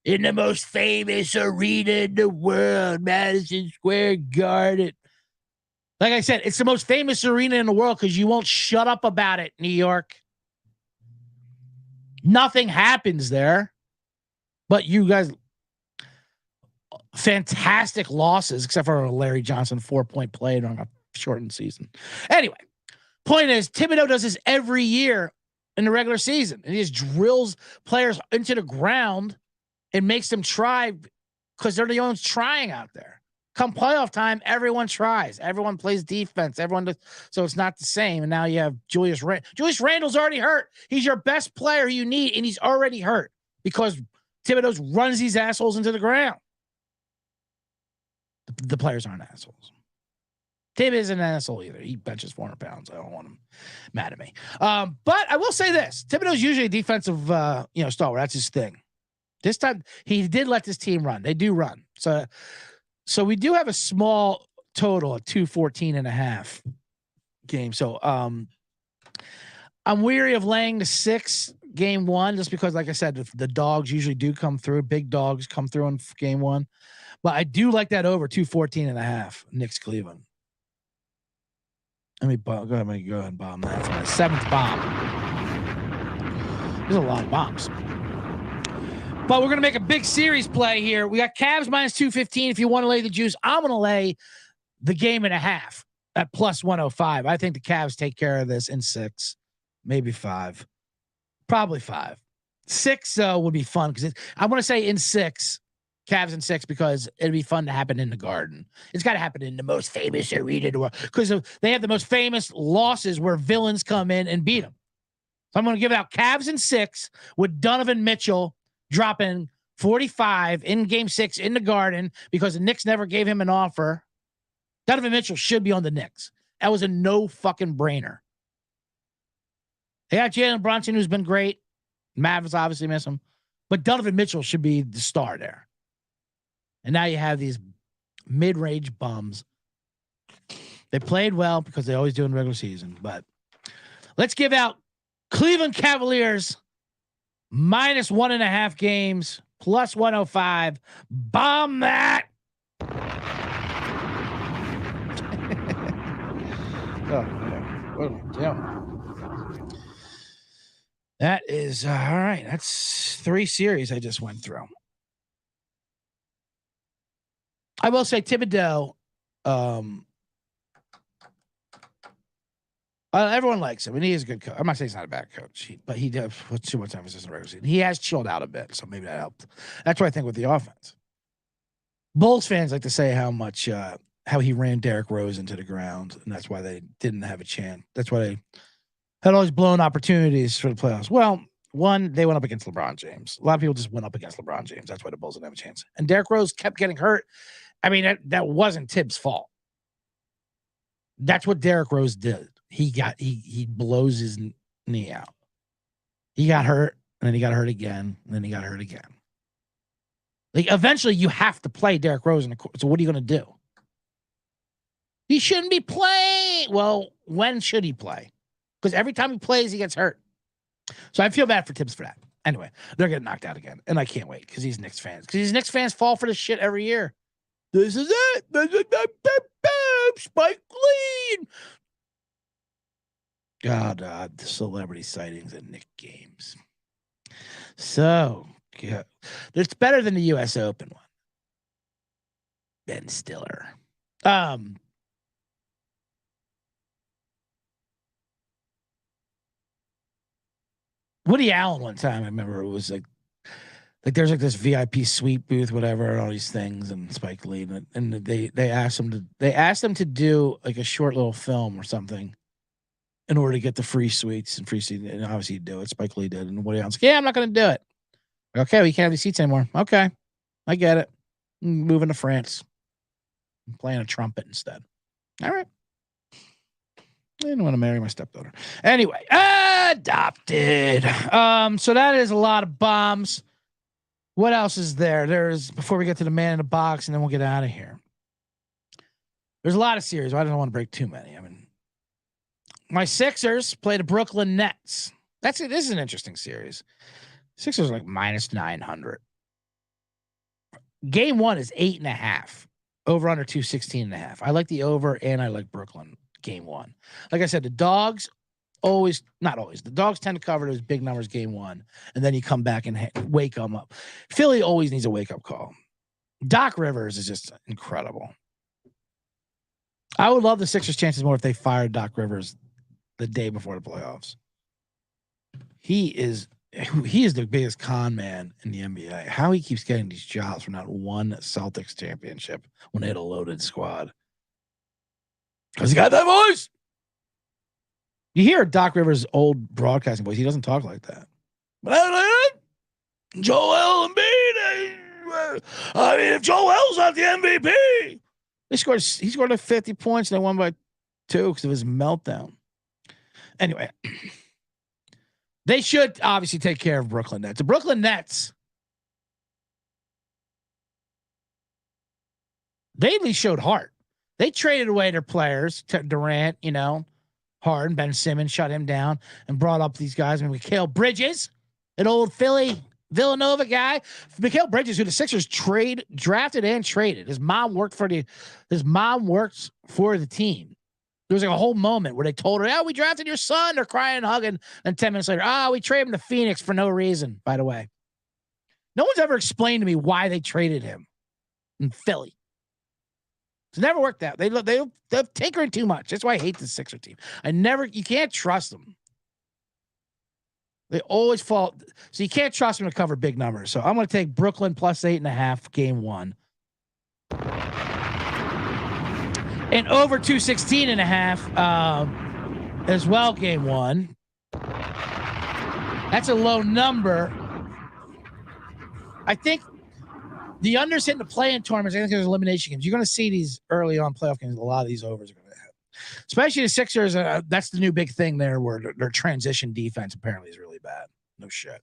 Speaker 1: In the most famous arena in the world, Madison Square Garden. Like I said, it's the most famous arena in the world because you won't shut up about it, New York. Nothing happens there. But you guys, fantastic losses, except for a Larry Johnson 4-point play during a shortened season. Anyway, point is, Thibodeau does this every year in the regular season, and he just drills players into the ground and makes them try because they're the ones trying out there. Come playoff time, everyone tries. Everyone plays defense. Everyone does, so it's not the same. And now you have Julius Randle. Julius Randle's already hurt. He's your best player you need, and he's already hurt because Thibodeau runs these assholes into the ground. The players aren't assholes. Tim isn't an asshole either. He benches 400 pounds. I don't want him mad at me. But I will say this. Thibodeau's usually a defensive stalwart. That's his thing. This time, he did let this team run. They do run. So we do have a small total of 214.5 games. So I'm weary of laying the 6 game 1 just because, like I said, the dogs usually do come through. Big dogs come through in game 1. But I do like that over 214.5. Knicks Cleveland. Let me go ahead and bomb that. It's my 7th bomb. There's a lot of bombs. But we're going to make a big series play here. We got Cavs minus 215. If you want to lay the juice, I'm going to lay the game and a half at plus 105. I think the Cavs take care of this in 6, maybe 5, probably 5. 6 would be fun because I want to say in 6, Cavs in 6 because it'd be fun to happen in the Garden. It's got to happen in the most famous arena in the world because they have the most famous losses where villains come in and beat them. So I'm going to give out Cavs in 6 with Donovan Mitchell dropping 45 in game 6 in the Garden because the Knicks never gave him an offer. Donovan Mitchell should be on the Knicks. That was a no fucking brainer. They got Jalen Brunson, who's been great. Mavericks obviously miss him. But Donovan Mitchell should be the star there. And now you have these mid-range bums. They played well because they always do in the regular season. But let's give out Cleveland Cavaliers minus 1.5 games, plus 105. Bomb that. What am I doing? That is all right. That's 3 series I just went through. I will say Thibodeau, everyone likes him, and he is a good coach. I'm not saying he's not a bad coach, but he does put too much emphasis in the regular season. He has chilled out a bit, so maybe that helped. That's what I think with the offense. Bulls fans like to say how he ran Derrick Rose into the ground, and that's why they didn't have a chance. That's why they had all these blown opportunities for the playoffs. Well, one, they went up against LeBron James. A lot of people just went up against LeBron James. That's why the Bulls didn't have a chance. And Derrick Rose kept getting hurt. I mean, that wasn't Tibbs' fault. That's what Derrick Rose did. He blows his knee out. He got hurt, and then he got hurt again, and then he got hurt again. Like, eventually, you have to play Derrick Rose in the court. So what are you going to do? He shouldn't be playing. Well, when should he play? Because every time he plays, he gets hurt. So I feel bad for Tibbs for that. Anyway, they're getting knocked out again, and I can't wait because these Knicks fans. Because these Knicks fans fall for this shit every year. This is it. Spike Lee. God, the celebrity sightings at Knicks games. So, yeah, it's better than the U.S. Open one. Ben Stiller. Woody Allen one time, I remember it was like there's like this VIP suite booth, whatever, and all these things, and Spike Lee, and they asked him to do like a short little film or something in order to get the free suites and free seating, and obviously he'd do it. Spike Lee did, and Woody Allen's like, yeah, I'm not going to do it. Okay, we can't have these seats anymore. Okay, I get it. I'm moving to France. I'm playing a trumpet instead. All right. I didn't want to marry my stepdaughter. Anyway, adopted. So that is a lot of bombs. What else is there? There's, before we get to the man in the box, and then we'll get out of here. There's a lot of series. I don't want to break too many. I mean, my Sixers play the Brooklyn Nets. This is an interesting series. Sixers are like minus 900. Game 1 is 8.5. Over under 216.5. I like the over, and I like Brooklyn game 1. Like I said, the dogs always, not always, the dogs tend to cover those big numbers game one, and then you come back and wake them up. Philly always needs a wake-up call. Doc Rivers is just incredible. I would love the Sixers' chances more if they fired Doc Rivers the day before the playoffs. He is the biggest con man in the NBA. How he keeps getting these jobs for not one Celtics championship when they had a loaded squad. Because he got that voice. You hear Doc Rivers' old broadcasting voice. He doesn't talk like that. Joel Embiid. I mean, if Joel's not the MVP. He scored like 50 points and they won by 2 because of his meltdown. Anyway, they should obviously take care of Brooklyn Nets. The Brooklyn Nets, they at least showed heart. They traded away their players, Durant, Harden, Ben Simmons, shut him down, and brought up these guys. I mean, Mikal Bridges, an old Villanova guy. Mikal Bridges, who the Sixers drafted and traded. His mom works for the team. There was like a whole moment where they told her, "Oh, we drafted your son." They're crying and hugging. And 10 minutes later, we traded him to Phoenix for no reason, by the way. No one's ever explained to me why they traded him in Philly. It's never worked out. They're tinkering too much. That's why I hate the Sixer team. You can't trust them. They always fall. So you can't trust them to cover big numbers. So I'm going to take Brooklyn plus 8.5 game one. And over 216.5 as well, game one. That's a low number. I think the unders hitting the play-in tournaments, I think there's elimination games. You're going to see these early on playoff games. A lot of these overs are going to happen. Especially the Sixers. That's the new big thing there where their transition defense apparently is really bad. No shit.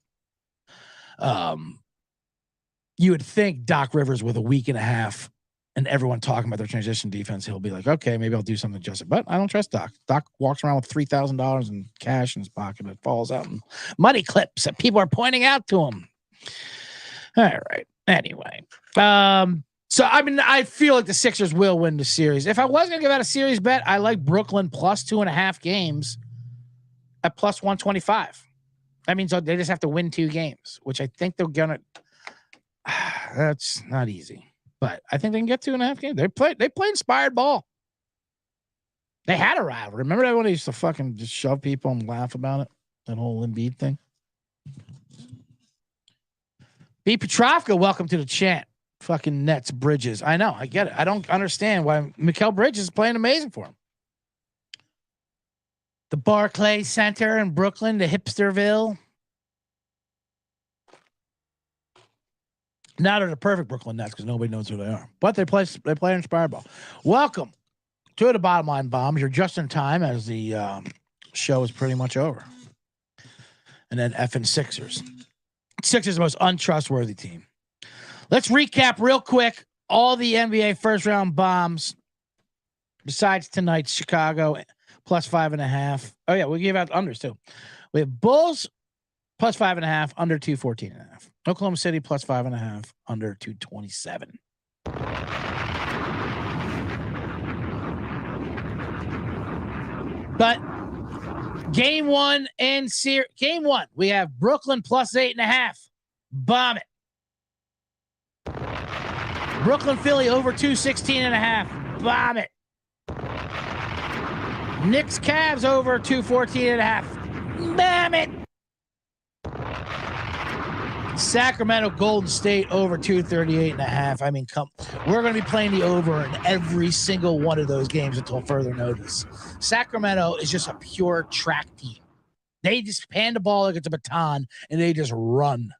Speaker 1: You would think Doc Rivers with a week and a half and everyone talking about their transition defense, he'll be like, okay, maybe I'll do something just. But I don't trust Doc. Doc walks around with $3,000 in cash in his pocket and it falls out in money clips that people are pointing out to him. All right. Anyway. So, I mean, I feel like the Sixers will win the series. If I was going to give out a series bet, I like Brooklyn plus 2.5 games at plus 125. That means they just have to win 2 games, which I think they're going to. That's not easy. But I think they can get 2.5 games. They play inspired ball. They had a rivalry. Remember that when they used to fucking just shove people and laugh about it? That whole Embiid thing. B. Petrovka, welcome to the chat. Fucking Nets Bridges. I know. I get it. I don't understand why Mikal Bridges is playing amazing for him. The Barclays Center in Brooklyn, the Hipsterville. Now they're the perfect Brooklyn Nets because nobody knows who they are. But they play inspired ball. Welcome to the Bottom Line Bombs. You're just in time as the show is pretty much over. And then effing Sixers. Sixers the most untrustworthy team. Let's recap real quick all the NBA first round bombs besides tonight's Chicago plus 5.5. Oh yeah, we gave out unders too. We have Bulls plus 5.5, under 214.5. Oklahoma City plus 5.5, under 227. But game one, we have Brooklyn plus 8.5. Bomb it. Brooklyn, Philly over 216.5. Bomb it. Knicks, Cavs over 214.5. Bomb it. Sacramento, Golden State over 238.5. I mean, we're going to be playing the over in every single one of those games until further notice. Sacramento is just a pure track team. They just pan the ball like it's a baton and they just run.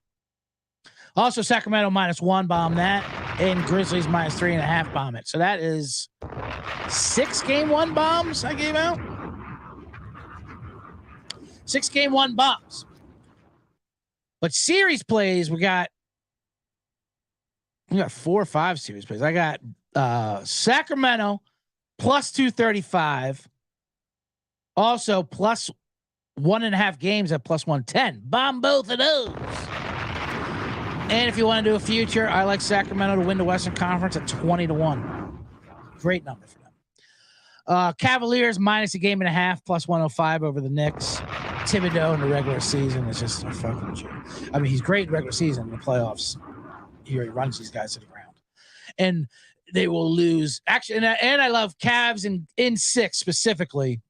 Speaker 1: Also, Sacramento -1 bomb that, and Grizzlies -3.5 bomb it. So that is 6 game one bombs I gave out. 6 game one bombs. But series plays, we got 4 or 5 series plays. I got Sacramento plus 235. Also plus 1.5 games at plus 110. Bomb both of those. And if you want to do a future, I like Sacramento to win the Western Conference at 20-1. Great number for them. Cavaliers minus a game and a half, plus 105 over the Knicks. Thibodeau in the regular season is just a fucking joke. I mean, he's great in the regular season. In the playoffs, he runs these guys to the ground. And they will lose. Actually, and I love Cavs in 6 specifically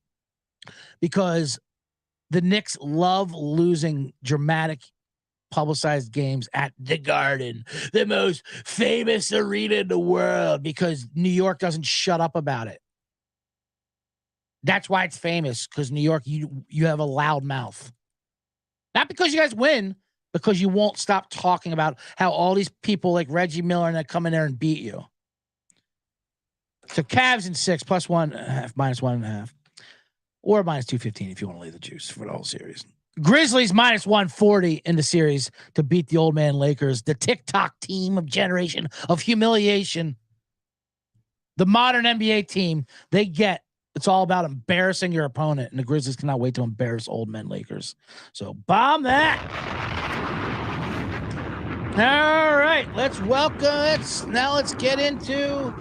Speaker 1: because the Knicks love losing dramatic publicized games at the Garden, the most famous arena in the world, because New York doesn't shut up about it. That's why it's famous, because New York, you have a loud mouth. Not because you guys win, because you won't stop talking about how all these people like Reggie Miller and that come in there and beat you. So Cavs in 6, plus 1.5, minus 1.5. Or minus 215 if you want to lay the juice for the whole series. Grizzlies minus 140 in the series to beat the old man Lakers, the TikTok team of generation of humiliation. The modern NBA team, it's all about embarrassing your opponent, and the Grizzlies cannot wait to embarrass old men Lakers. So bomb that. All right, let's get into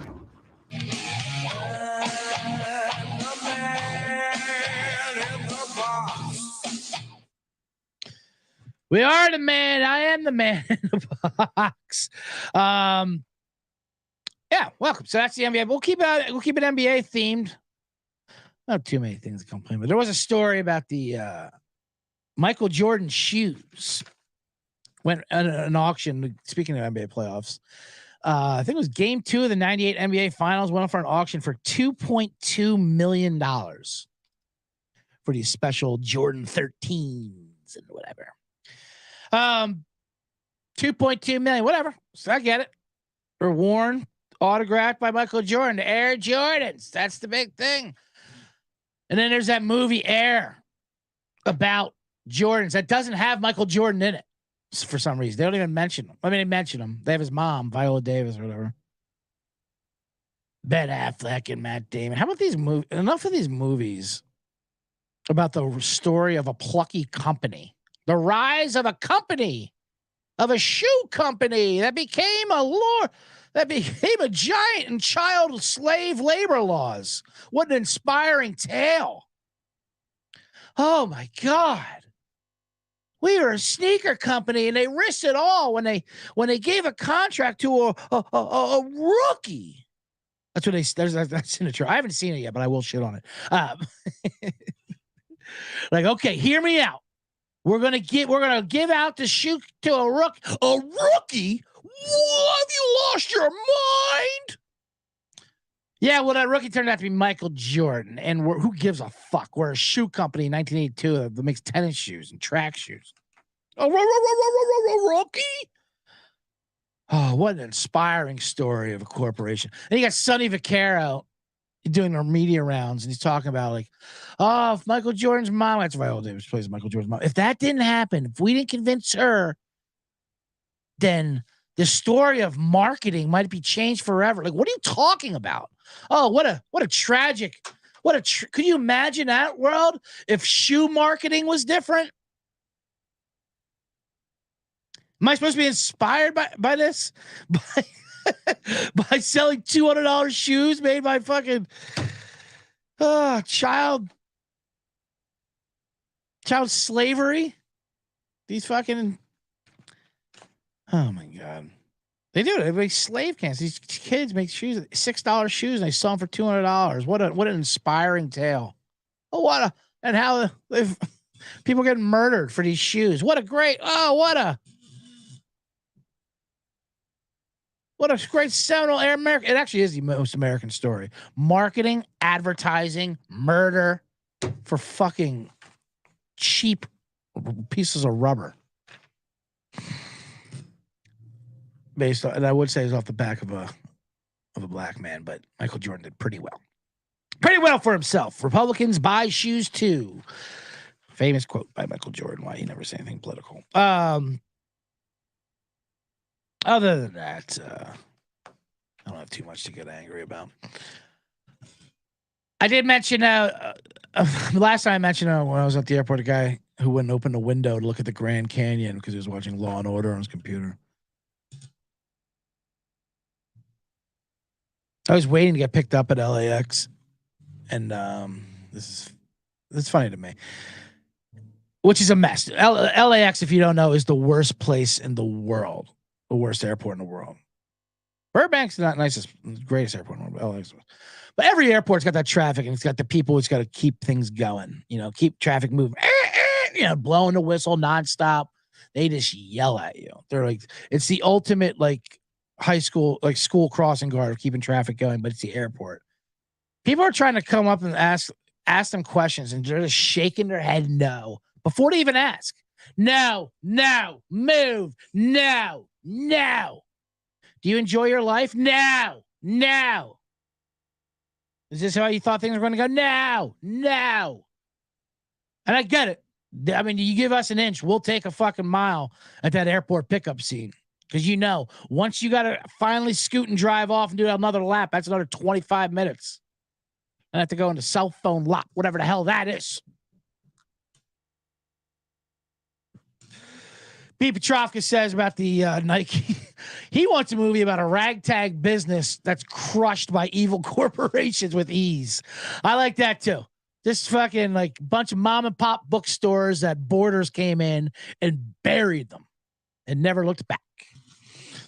Speaker 1: We are the man. I am the man in the box. Yeah, welcome. So that's the NBA. We'll keep it NBA themed. Not too many things to complain about. There was a story about the Michael Jordan shoes. Went at an auction. Speaking of NBA playoffs, I think it was Game 2 of the '98 NBA Finals. Went up for an auction for $2.2 million for these special Jordan 13s and whatever. 2.2 million, whatever. So I get it. They're worn, autographed by Michael Jordan. The Air Jordans. That's the big thing. And then there's that movie Air about Jordans that doesn't have Michael Jordan in it for some reason. They don't even mention him. I mean, they mention him. They have his mom, Viola Davis or whatever. Ben Affleck and Matt Damon. How about these movies? Enough of these movies about the story of a plucky company. The rise of a company, of a shoe company that became a giant in child slave labor laws. What an inspiring tale. Oh my God. We were a sneaker company and they risked it all when they gave a contract to a rookie. That's what that's in the trailer. I haven't seen it yet, but I will shit on it. Like, okay, hear me out. We're gonna give out the shoe to a rookie. A rookie? What, have you lost your mind? Yeah, well, that rookie turned out to be Michael Jordan, and who gives a fuck? We're a shoe company in 1982 that makes tennis shoes and track shoes. A rookie? Oh, what an inspiring story of a corporation. And you got Sonny Vaccaro doing our media rounds, and he's talking about like, oh, if Michael Jordan's mom, that's Viola Davis plays Michael Jordan's mom. If that didn't happen, if we didn't convince her, then the story of marketing might be changed forever. Like, what are you talking about? Oh, what a tragic, could you imagine that world if shoe marketing was different? Am I supposed to be inspired by this? By selling $200 shoes made by fucking child slavery? These fucking, oh my God. They do it. They make slave camps. These kids make shoes, $6 shoes, and they sell them for $200. What an inspiring tale. Oh, and how people getting murdered for these shoes. What a great seminal American. It actually is the most American story. Marketing, advertising, murder for fucking cheap pieces of rubber. Based on, and I would say it's off the back of a black man, but Michael Jordan did pretty well. Pretty well for himself. Republicans buy shoes too. Famous quote by Michael Jordan, why he never said anything political. Other than that, I don't have too much to get angry about. I did mention last time I mentioned when I was at the airport, a guy who wouldn't open the window to look at the Grand Canyon because he was watching Law and Order on his computer. I was waiting to get picked up at LAX, And it's funny to me, which is a mess. LAX, if you don't know, is the worst place in the world, the worst airport in the world. Burbank's not nicest, greatest airport in the world. LAX. But every airport's got that traffic, and it's got the people. It's got to keep things going. Keep traffic moving. Blowing the whistle nonstop. They just yell at you. They're like, it's the ultimate high school, school crossing guard of keeping traffic going, but it's the airport. People are trying to come up and ask them questions, and they're just shaking their head no before they even ask. No, move, no. Do you enjoy your life? No. Is this how you thought things were going to go? No. And I get it. I mean, you give us an inch, we'll take a fucking mile at that airport pickup scene. Because once you got to finally scoot and drive off and do another lap, that's another 25 minutes. I have to go into cell phone lock, whatever the hell that is. B. Petrovka says about the Nike. He wants a movie about a ragtag business that's crushed by evil corporations with ease. I like that too. This fucking bunch of mom and pop bookstores that Borders came in and buried them and never looked back.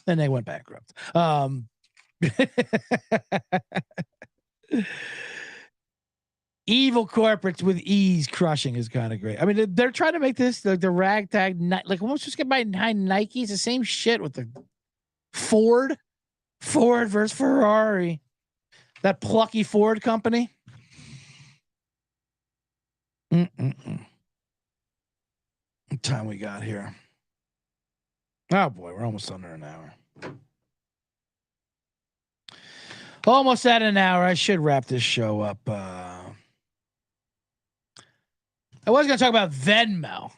Speaker 1: Then they went bankrupt. Evil corporates with ease crushing is kind of great. I mean, they're trying to make this the ragtag let's just get behind Nike's the same shit with the Ford versus Ferrari, that plucky Ford company. What time we got here? Oh boy, we're almost under an hour. Almost at an hour. I should wrap this show up. I was going to talk about Venmo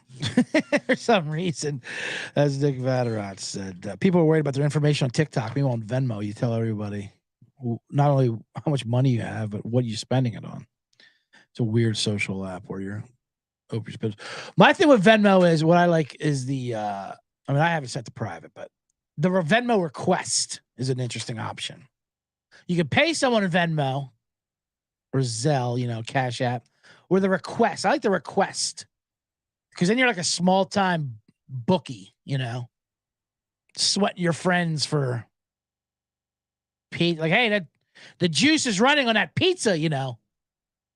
Speaker 1: for some reason, as Nick Vatterott said. People are worried about their information on TikTok. Meanwhile, on Venmo, you tell everybody not only how much money you have, but what you're spending it on. It's a weird social app where you're open your spend. My thing with Venmo is what I like is I haven't set to private, but the Venmo request is an interesting option. You can pay someone in Venmo or Zelle, Cash App, or the request. I like the request because then you're like a small time bookie, sweating your friends for pizza. Like, hey, the juice is running on that pizza,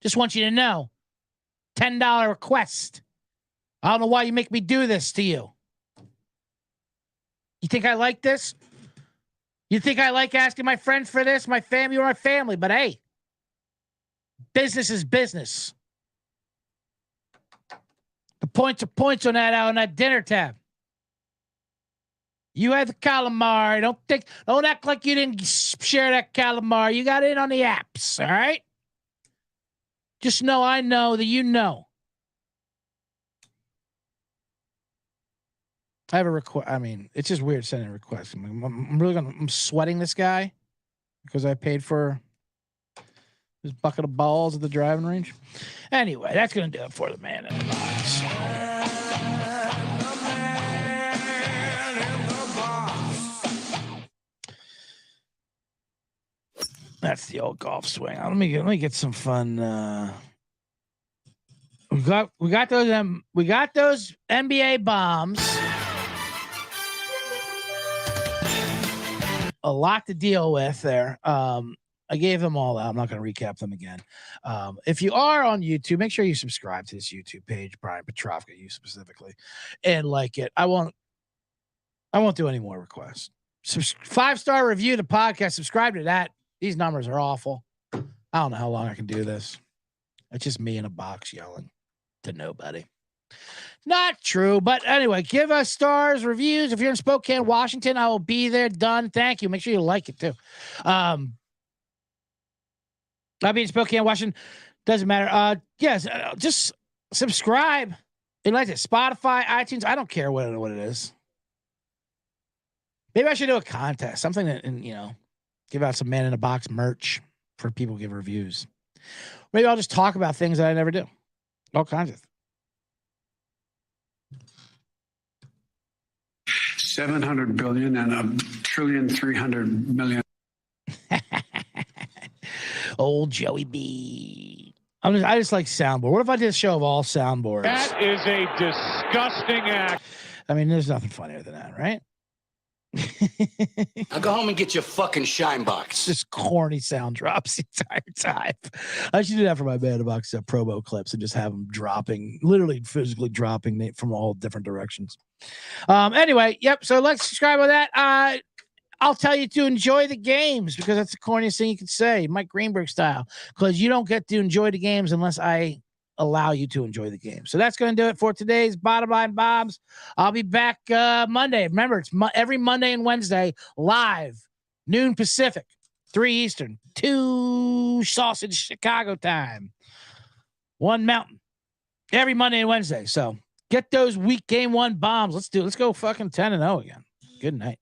Speaker 1: Just want you to know. $10 request. I don't know why you make me do this to you. You think I like this? You think I like asking my friends for this, my family or my family? But hey, business is business. The points are points on that dinner tab. You had the calamari. Don't act like you didn't share that calamari. You got in on the apps, all right? Just know I know that you know. I have a request. I mean, it's just weird sending a request. I'm sweating this guy because I paid for his bucket of balls at the driving range. Anyway, that's going to do it for the man in the box. That's the old golf swing. Let me get some fun. We got those NBA bombs. A lot to deal with there. I gave them all out. I'm not going to recap them again. If you are on YouTube, make sure you subscribe to this YouTube page, Brian Petrovka, you specifically, and like it. I won't do any more requests. 5-star review the podcast. Subscribe to that. These numbers are awful. I don't know how long I can do this. It's just me in a box yelling to nobody. Not true, but anyway, give us stars, reviews. If you're in Spokane, Washington, I will be there. Done. Thank you. Make sure you like it too. I'll be in Spokane, Washington. Doesn't matter. Yes, just subscribe. You like it? Spotify, iTunes. I don't care what it is. Maybe I should do a contest, something that, give out some Man in a Box merch for people who give reviews. Maybe I'll just talk about things that I never do. All kinds of.
Speaker 3: 700 billion and $1.3 trillion.
Speaker 1: Old Joey B. I just like soundboard. What if I did a show of all soundboards?
Speaker 4: That is a disgusting act.
Speaker 1: I mean, there's nothing funnier than that, right?
Speaker 5: Now go home and get your fucking shine box.
Speaker 1: Just corny sound drops the entire time. I should do that for my band box promo clips and just have them dropping, literally physically dropping from all different directions. Anyway, yep. So let's subscribe on that. I'll tell you to enjoy the games because that's the corniest thing you can say, Mike Greenberg style, because you don't get to enjoy the games unless I allow you to enjoy the game. So that's going to do it for today's Bottom Line Bombs. I'll be back Monday. Remember, it's every Monday and Wednesday live, noon Pacific, 3 Eastern, 2 Sausage Chicago time, 1 Mountain, every Monday and Wednesday. So get those week game 1 bombs. Let's go fucking 10-0 again. Good night.